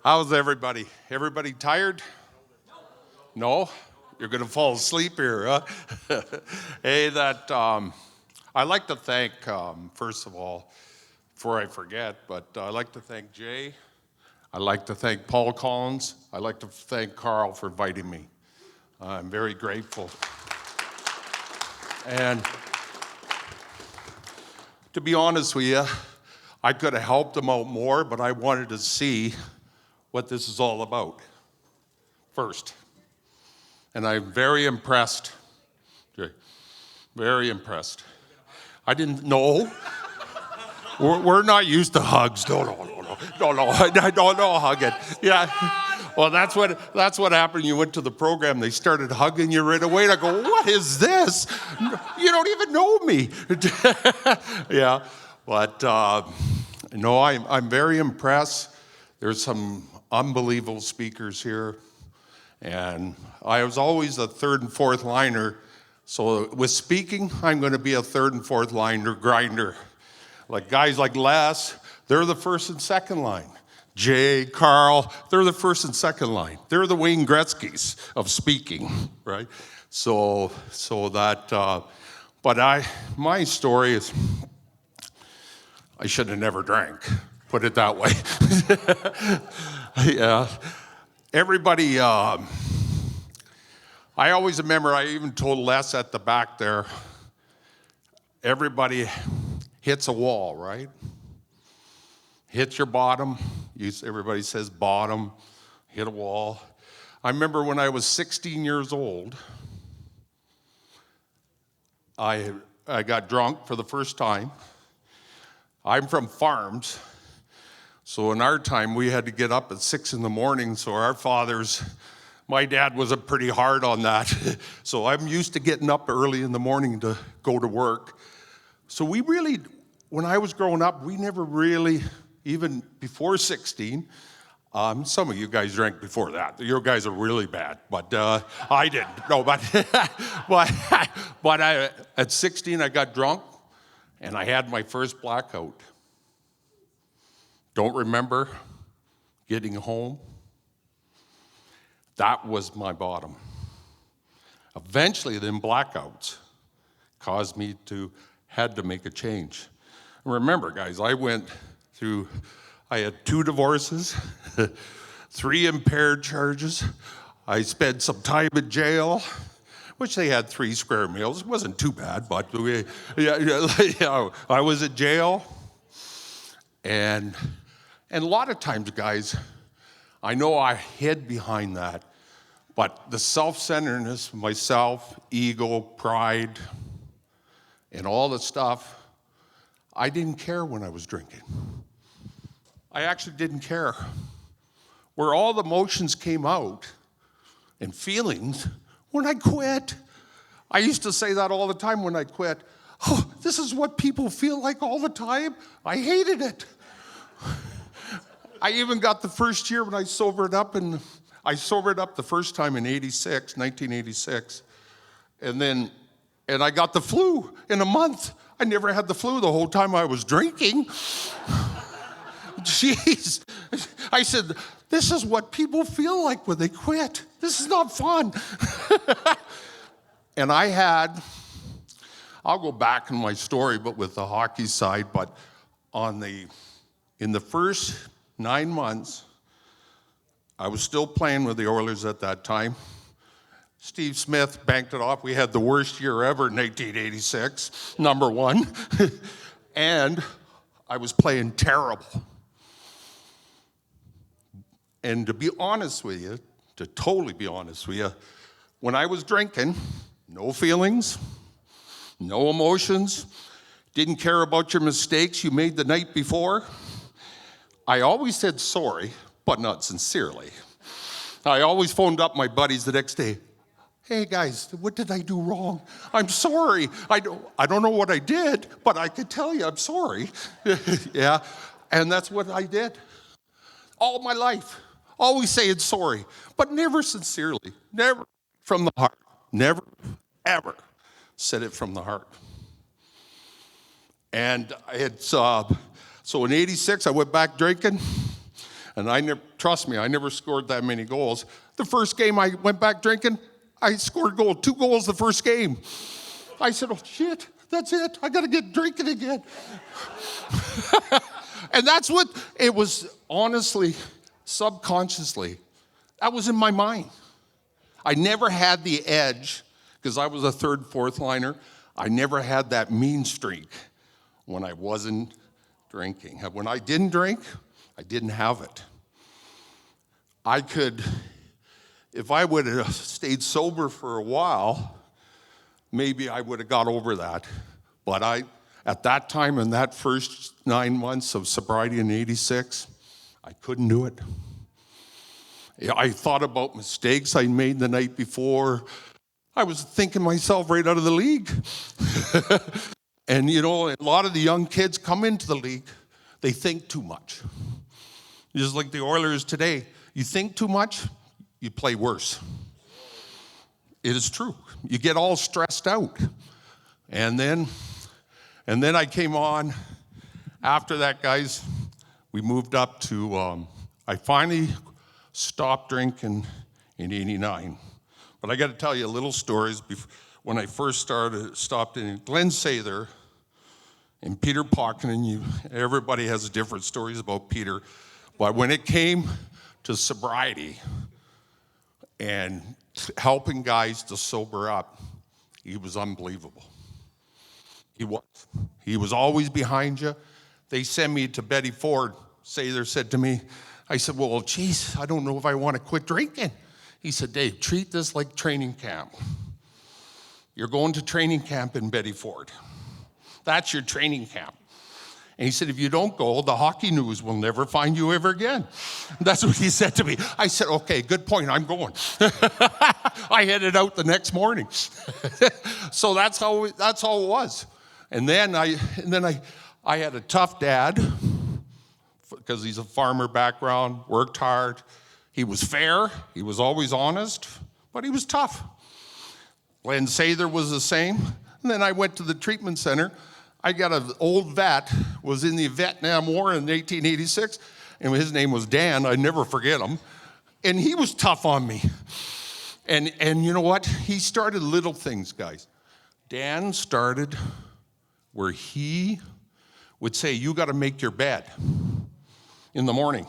How's everybody? Everybody tired? No? You're going to fall asleep here, huh? Hey, I'd like to thank, first of all, before I forget, but I'd like to thank Jay. I'd like to thank Paul Collins. I'd like to thank Carl for inviting me. I'm very grateful. And to be honest with you, I could have helped them out more, but I wanted to see what this is all about first. And I'm very impressed. Very impressed. I didn't know. We're not used to hugs. No, I don't know hugging. Yeah. Well, that's what happened. You went to the program. They started hugging you right away. And I go, what is this? You don't even know me. Yeah. But no, I'm very impressed. There's some unbelievable speakers here. And I was always a third and fourth liner. So with speaking, I'm going to be a third and fourth liner grinder. Like guys like Les, they're the first and second line. Jay, Carl, they're the first and second line. They're the Wayne Gretzky's of speaking, right? So that, but my story is, I should have never drank, put it that way. Yeah. Everybody, I always remember, I even told Les at the back there, everybody hits a wall, right? Hits your bottom. Everybody says bottom, hit a wall. I remember when I was 16 years old, I got drunk for the first time. I'm from farms. So in our time, we had to get up at 6 in the morning. So my dad was pretty hard on that. So I'm used to getting up early in the morning to go to work. So when I was growing up, we never really, even before 16, some of you guys drank before that. Your guys are really bad, but I didn't. No, but at 16, I got drunk, and I had my first blackout. Don't remember getting home. That was my bottom. Eventually, then blackouts caused me had to make a change. Remember, guys, I had 2 divorces, 3 impaired charges. I spent some time in jail, which they had 3 square meals. It wasn't too bad, but I was in jail. And a lot of times, guys, I know I hid behind that, but the self-centeredness, myself, ego, pride, and all the stuff, I didn't care when I was drinking. I actually didn't care. Where all the emotions came out and feelings, when I quit. I used to say that all the time when I quit. Oh, this is what people feel like all the time. I hated it. I even got the first year when I sobered up, and I sobered up the first time in 1986, and I got the flu in a month. I never had the flu the whole time I was drinking. Jeez. I said, this is what people feel like when they quit. This is not fun. And I'll go back in my story, but with the hockey side, but in the first 9 months, I was still playing with the Oilers at that time. Steve Smith banked it off. We had the worst year ever in 1986, number 1. And I was playing terrible. And to be honest with you, to totally be honest with you, when I was drinking, no feelings, no emotions, didn't care about your mistakes you made the night before. I always said sorry, but not sincerely. I always phoned up my buddies the next day. Hey guys, what did I do wrong? I'm sorry. I don't know what I did, but I could tell you I'm sorry. Yeah, and that's what I did. All my life, always saying sorry, but never sincerely, never from the heart. Never, ever said it from the heart. And so in 86, I went back drinking. And trust me, I never scored that many goals. The first game I went back drinking, I scored 2 goals the first game. I said, oh shit, that's it. I got to get drinking again. And that's what it was, honestly, subconsciously. That was in my mind. I never had the edge, because I was a third, fourth liner. I never had that mean streak when I wasn't drinking. When I didn't drink, I didn't have it. I could, if I would have stayed sober for a while, maybe I would have got over that. But at that time, in that first 9 months of sobriety in '86, I couldn't do it. I thought about mistakes I made the night before. I was thinking myself right out of the league. And you know, a lot of the young kids come into the league, they think too much. Just like the Oilers today. You think too much, you play worse. It is true. You get all stressed out. And then I came on. After that, guys, we moved up to, I finally stopped drinking in '89. But I got to tell you little stories. When I first stopped in Glenn Sather and Peter Pockinen, everybody has different stories about Peter. But when it came to sobriety and helping guys to sober up, he was unbelievable. He was. He was always behind you. They sent me to Betty Ford. Sather said to me, I said, well, geez, I don't know if I want to quit drinking. He said, Dave, treat this like training camp. You're going to training camp in Betty Ford. That's your training camp. And he said, if you don't go, the Hockey News will never find you ever again. That's what he said to me. I said, okay, good point, I'm going. I headed out the next morning. So that's how it was. And then I had a tough dad, because he's a farmer background, worked hard. He was fair, he was always honest, but he was tough. Glenn Sather was the same. And then I went to the treatment center. I got an old vet, was in the Vietnam War in 1886, and his name was Dan. I never forget him. And he was tough on me. And you know what? He started little things, guys. Dan started where he would say, you got to make your bed in the morning.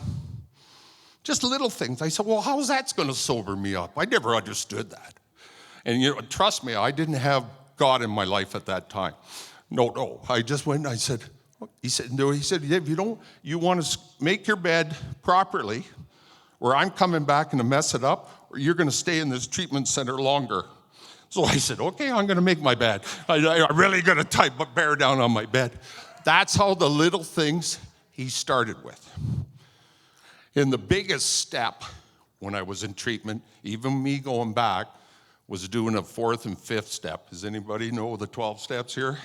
Just little things. I said, well, how's that going to sober me up? I never understood that. And you know, trust me, I didn't have God in my life at that time. No. I just went and I said, he said, if you want to make your bed properly, or I'm coming back and to mess it up, or you're going to stay in this treatment center longer. So I said, okay, I'm going to make my bed. I'm really going to bear down on my bed. That's how the little things he started with. And the biggest step when I was in treatment, even me going back, was doing a 4th and 5th step. Does anybody know the 12 steps here?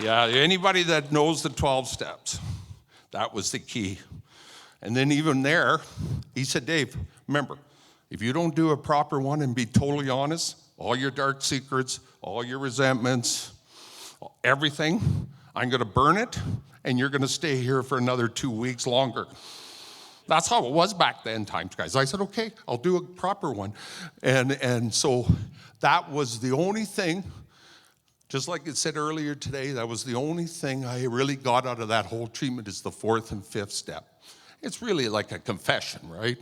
Yeah, anybody that knows the 12 steps, that was the key. And then even there, he said, Dave, remember, if you don't do a proper one and be totally honest, all your dark secrets, all your resentments, everything, I'm going to burn it, and you're going to stay here for another 2 weeks longer. That's how it was back then times, guys. I said, okay, I'll do a proper one. And so that was the only thing, just like it said earlier today, that was the only thing I really got out of that whole treatment is the 4th and 5th step. It's really like a confession, right?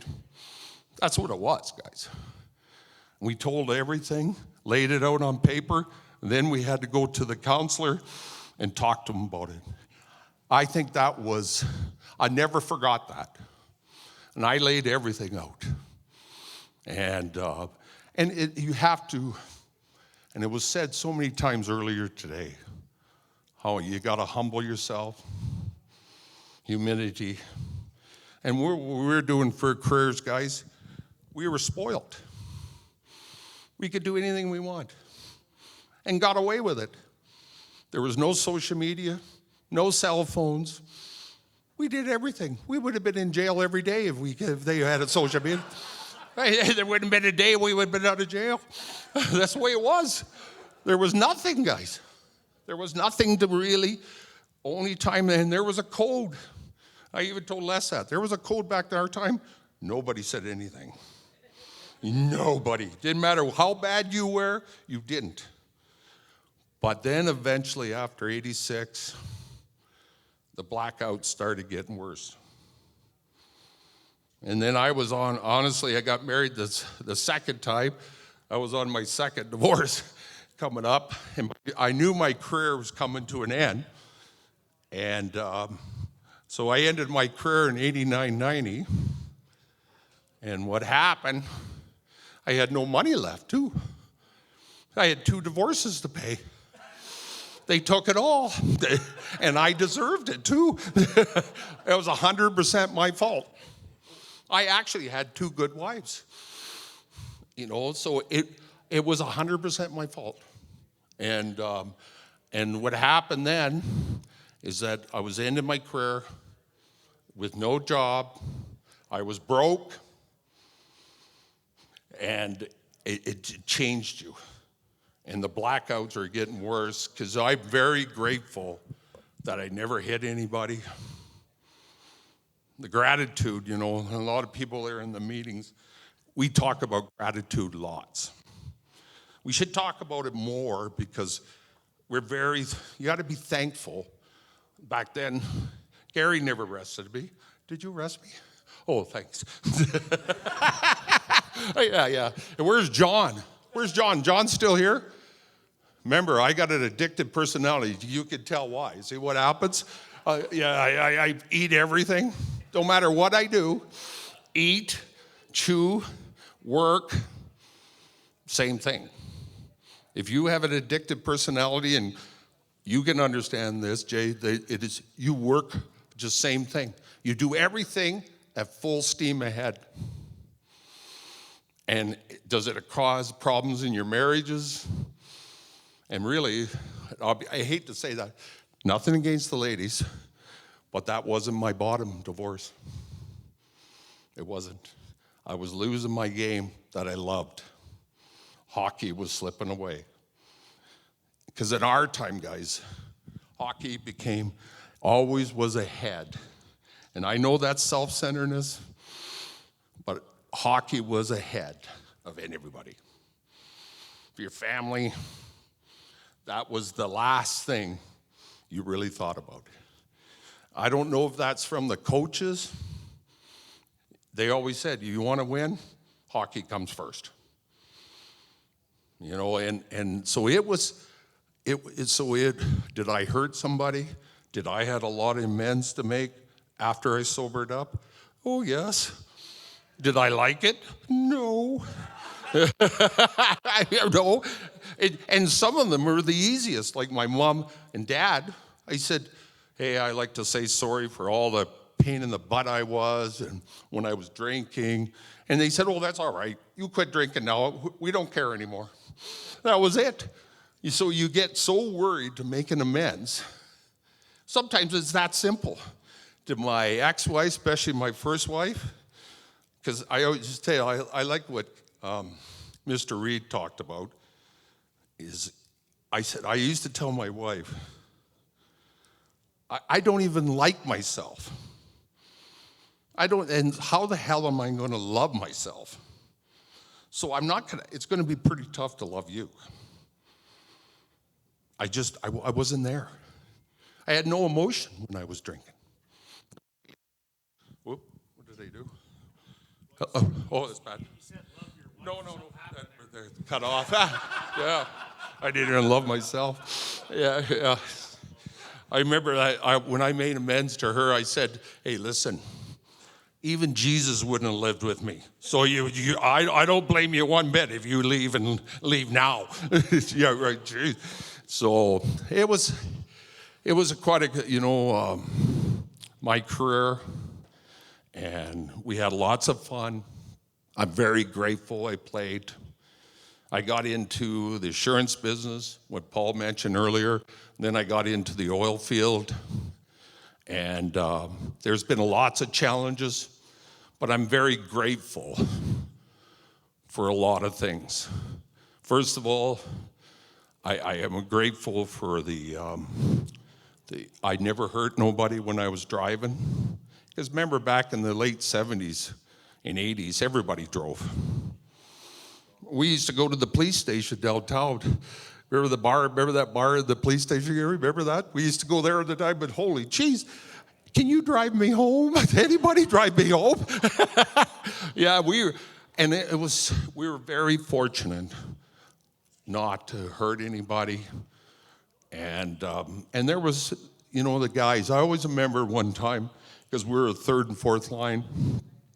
That's what it was, guys. We told everything, laid it out on paper, and then we had to go to the counselor and talk to him about it. I think that was, I never forgot that. And I laid everything out. And you have to, and it was said so many times earlier today, how you got to humble yourself, humility. And what we're doing for careers, guys, we were spoiled. We could do anything we want and got away with it. There was no social media, no cell phones. We did everything. We would have been in jail every day if they had a social media. There wouldn't have been a day we would have been out of jail. That's the way it was. There was nothing, guys. There was nothing to really, only time, and there was a code. I even told Les that. There was a code back in our time. Nobody said anything. Nobody. Didn't matter how bad you were, you didn't. But then eventually after 86, the blackouts started getting worse. And then I was on, honestly, I got married the second time. I was on my second divorce coming up, and I knew my career was coming to an end. And so I ended my career in 89, 90. And what happened, I had no money left, too. I had 2 divorces to pay. They took it all, and I deserved it, too. It was 100% my fault. I actually had 2 good wives, so it was 100% my fault. And what happened then is that I was ending my career with no job. I was broke, and it changed you. And the blackouts are getting worse because I'm very grateful that I never hit anybody. The gratitude, a lot of people there in the meetings, we talk about gratitude lots. We should talk about it more because you got to be thankful. Back then, Gary never arrested me. Did you arrest me? Oh, thanks. Yeah. And where's John? Where's John? John's still here? Remember, I got an addictive personality. You can tell why. See what happens? I eat everything. No matter what I do, eat, chew, work, same thing. If you have an addictive personality, and you can understand this, Jay, you work just same thing. You do everything at full steam ahead. And does it cause problems in your marriages? And really, I hate to say that, nothing against the ladies, but that wasn't my bottom divorce. It wasn't. I was losing my game that I loved. Hockey was slipping away. Because in our time, guys, hockey always was ahead. And I know that's self-centeredness, but hockey was ahead of everybody. For your family, that was the last thing you really thought about. I don't know if that's from the coaches. They always said, you want to win? Hockey comes first. And so did I hurt somebody? Did I have a lot of amends to make after I sobered up? Oh, yes. Did I like it? No. And some of them were the easiest, like my mom and dad. I said, hey, I like to say sorry for all the pain in the butt I was and when I was drinking. And they said, oh, that's all right. You quit drinking now. We don't care anymore. That was it. So you get so worried to make an amends. Sometimes it's that simple. To my ex-wife, especially my first wife, because I always just tell you, I like what Mr. Reed talked about, I used to tell my wife, I don't even like myself. And how the hell am I going to love myself? So it's going to be pretty tough to love you. I wasn't there. I had no emotion when I was drinking. Whoop, what did they do? Oh, that's bad. No. They're cut off. Yeah, I didn't even love myself. Yeah. I remember when I made amends to her, I said, hey, listen, even Jesus wouldn't have lived with me. So I don't blame you one bit if you leave and leave now. Yeah, right. Geez. So it was quite a, my career, and we had lots of fun. I'm very grateful I played. I got into the insurance business, what Paul mentioned earlier. Then I got into the oil field. And there's been lots of challenges, but I'm very grateful for a lot of things. First of all, I am grateful for I never hurt nobody when I was driving. Because remember back in the late 70s and 80s, everybody drove. We used to go to the police station downtown. Remember the bar? Remember that bar at the police station? You remember that? We used to go there all the time, but holy cheese, can you drive me home? Anybody drive me home? Yeah, we were very fortunate not to hurt anybody. And there was, the guys. I always remember one time, because we were a third and fourth line,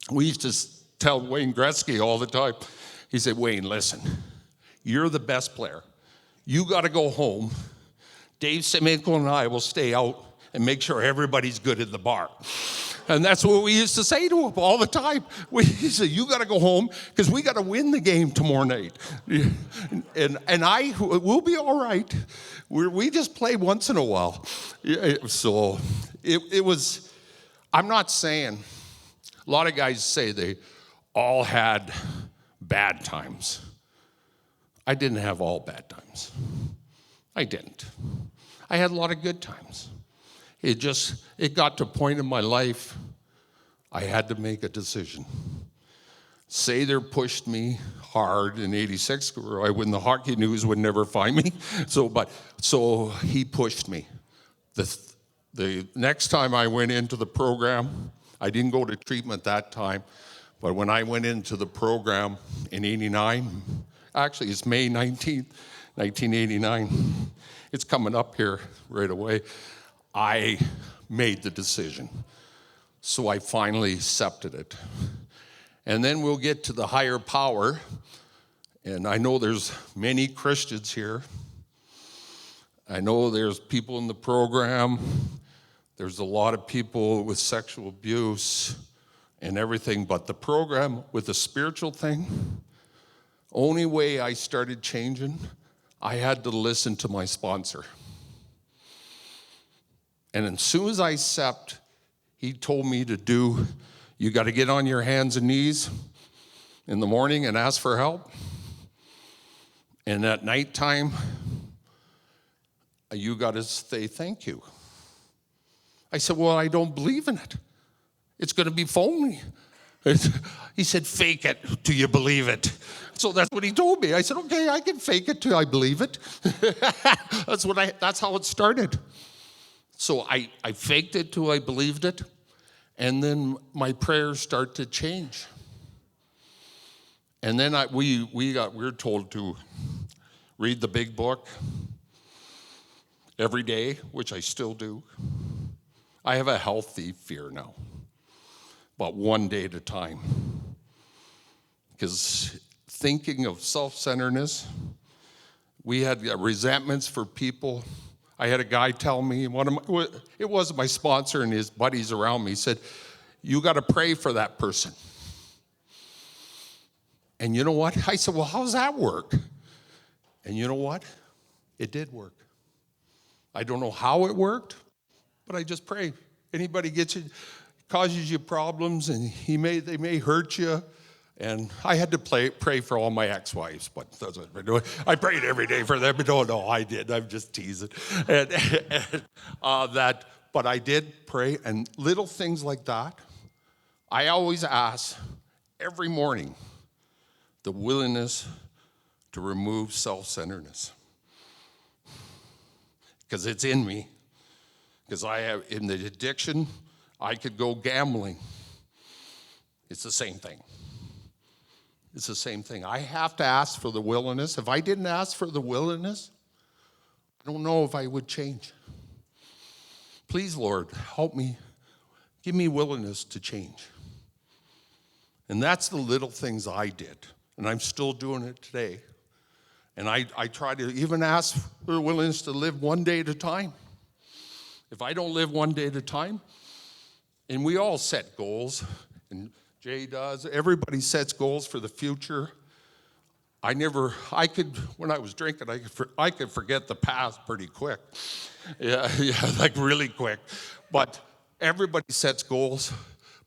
we used to tell Wayne Gretzky all the time. He said, Wayne, listen, you're the best player. You got to go home. Dave Semenko and I will stay out and make sure everybody's good at the bar. And that's what we used to say to him all the time. He said, you got to go home because we got to win the game tomorrow night. And we'll be all right. We just play once in a while. So it was, I'm not saying, a lot of guys say they all had bad times. I didn't have all bad times. I didn't. I had a lot of good times. It got to a point in my life, I had to make a decision. Sather pushed me hard in '86, when the hockey news would never find me. So he pushed me. The next time I went into the program, I didn't go to treatment that time, but when I went into the program in '89, actually it's May 19th, 1989, it's coming up here right away, I made the decision. So I finally accepted it. And then we'll get to the higher power. And I know there's many Christians here. I know there's people in the program. There's a lot of people with sexual abuse and everything. But the program with the spiritual thing, only way I started changing, I had to listen to my sponsor. And as soon as I accept, he told me to do, you got to get on your hands and knees in the morning and ask for help. And at nighttime, you got to say thank you. I said, well, I don't believe in it. It's going to be phony. He said, fake it till you believe it. So that's what he told me. I said, okay, I can fake it till I believe it. That's how it started. So I faked it till I believed it, and then my prayers start to change. And then we were told to read the big book every day, which I still do. I have a healthy fear now, but one day at a time. Because thinking of self-centeredness, we had resentments for people. I had a guy tell me, it wasn't my sponsor and his buddies around me, he said, you got to pray for that person. And you know what? I said, well, how does that work? And you know what? It did work. I don't know how it worked, but I just pray. Anybody causes you problems, and they may hurt you. And I had to pray for all my ex-wives, but that's what I've been doing. I prayed every day for them, but no, I did. I'm just teasing. But I did pray, and little things like that. I always ask every morning the willingness to remove self-centeredness, because it's in me. Because I have in the addiction, I could go gambling. It's the same thing. It's the same thing. I have to ask for the willingness. If I didn't ask for the willingness, I don't know if I would change. Please, Lord, help me. Give me willingness to change. And that's the little things I did. And I'm still doing it today. And I try to even ask for the willingness to live one day at a time. If I don't live one day at a time, and we all set goals, and Jay does. Everybody sets goals for the future. When I was drinking, I could forget the past pretty quick. Yeah, like really quick. But everybody sets goals,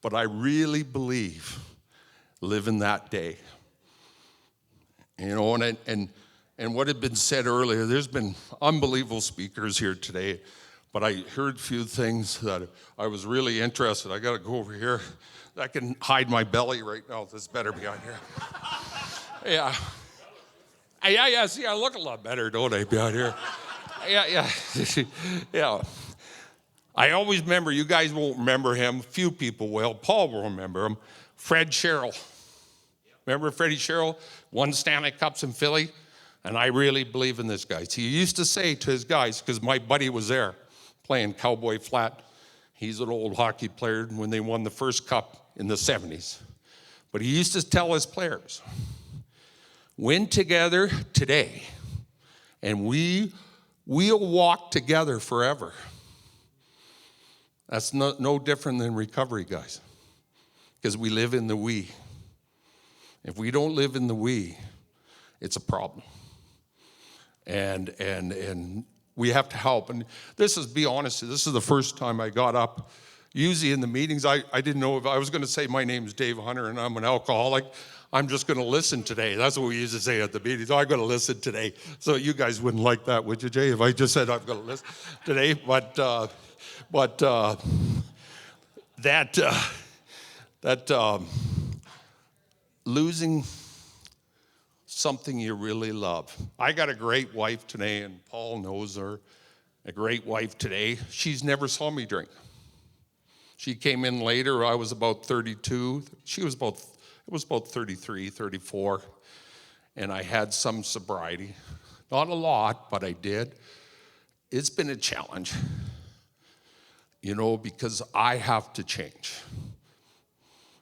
but I really believe live in that day. And what had been said earlier, there's been unbelievable speakers here today, but I heard a few things that I was really interested. I got to go over here. I can hide my belly right now. This better be on here. Yeah. Yeah, see, I look a lot better, don't I, behind here? Yeah. Yeah. I always remember, you guys won't remember him, few people will. Paul will remember him. Fred Sherrill. Remember Freddie Sherrill? Won Stanley Cups in Philly. And I really believe in this guy. He used to say to his guys, because my buddy was there playing Cowboy Flat. He's an old hockey player when they won the first cup in the 70s. But he used to tell his players, win together today, and we'll walk together forever. That's no different than recovery, guys, because we live in the we. If we don't live in the we, it's a problem. And we have to help. And this is, be honest, this is the first time I got up. Usually in the meetings, I didn't know if I was going to say my name is Dave Hunter and I'm an alcoholic. I'm just going to listen today. That's what we used to say at the meetings. I'm going to listen today. So you guys wouldn't like that, would you, Jay, if I just said I'm going to listen today? But losing something you really love. I got a great wife today, and Paul knows her. A great wife today. She's never saw me drink. She came in later. I was about 32. It was about 33, 34. And I had some sobriety. Not a lot, but I did. It's been a challenge, because I have to change.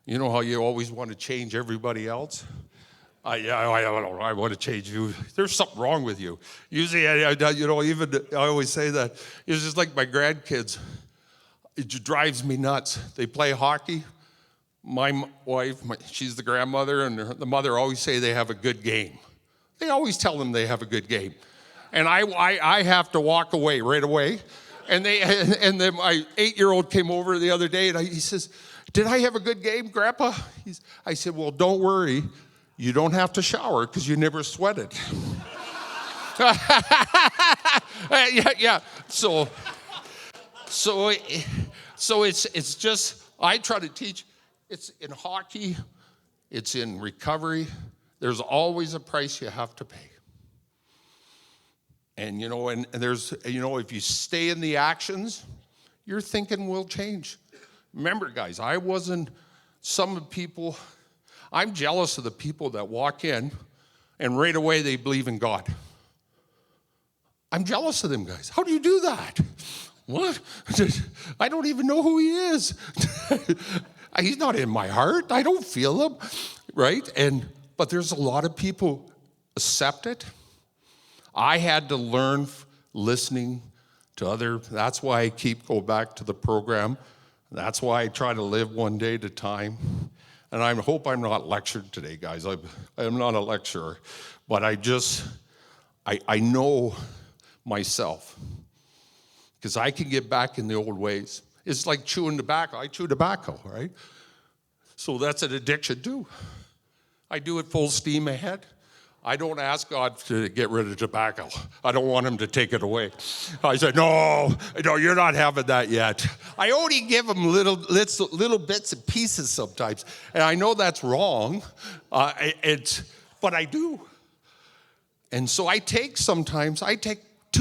You know how you always want to change everybody else? I want to change you. There's something wrong with you. Usually, I always say that. It's just like my grandkids. It just drives me nuts. They play hockey. My wife, she's the grandmother, and the mother always say they have a good game. They always tell them they have a good game. And I have to walk away right away. And then my 8-year-old came over the other day, and he says, "Did I have a good game, Grandpa?" I said, "Well, don't worry. You don't have to shower because you never sweated." Yeah. So it's just, I try to teach. It's in hockey. It's in recovery. There's always a price you have to pay. And, and there's, if you stay in the actions, your thinking will change. Remember, guys, I'm jealous of the people that walk in and right away they believe in God. I'm jealous of them, guys. How do you do that? What? I don't even know who he is. He's not in my heart. I don't feel him, right? But there's a lot of people accept it. I had to learn listening to that's why I go back to the program. That's why I try to live one day at a time. And I hope I'm not lectured today, guys. I am not a lecturer. But I know myself. Because I can get back in the old ways. It's like chewing tobacco. I chew tobacco, right? So that's an addiction too. I do it full steam ahead. I don't ask God to get rid of tobacco. I don't want him to take it away. I said, no, you're not having that yet. I only give him little bits and pieces sometimes. And I know that's wrong, but I do. And so I take 2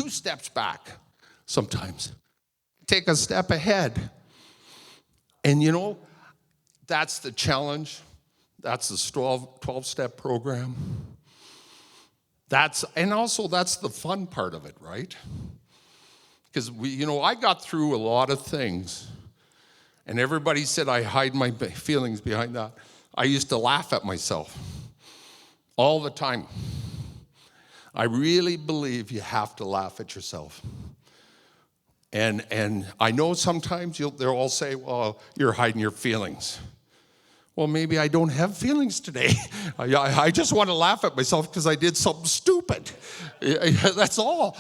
steps back sometimes. Take a step ahead. And that's the challenge. That's the 12-step program. That's the fun part of it, right? Because I got through a lot of things, and everybody said I hide my feelings behind that. I used to laugh at myself all the time. I really believe you have to laugh at yourself. And I know sometimes they'll all say, well, you're hiding your feelings. Well, maybe I don't have feelings today. I just want to laugh at myself because I did something stupid. That's all,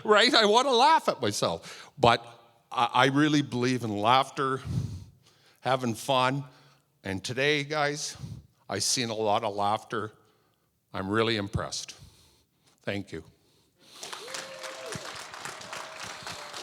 right? I want to laugh at myself. But I really believe in laughter, having fun. And today, guys, I've seen a lot of laughter. I'm really impressed. Thank you.